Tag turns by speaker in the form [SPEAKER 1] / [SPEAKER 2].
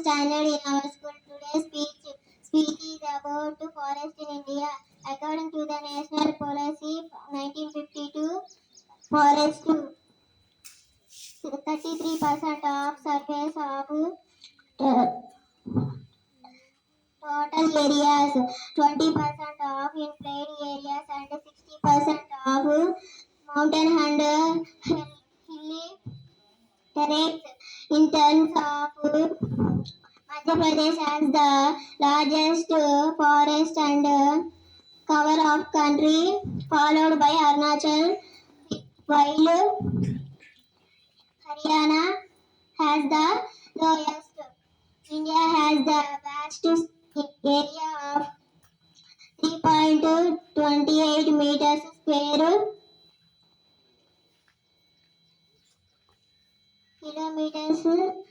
[SPEAKER 1] standard in our school. Today's speech is about forest in India. According to the National Policy 1952, forest 33% of surface of total areas, 20% of in plain areas, and 60% of mountain and hilly terrains. In terms of Madhya Pradesh has the largest forest and cover of country, followed by Arunachal, while Haryana has the lowest. India has the vast area of 3.28 meters square kilometers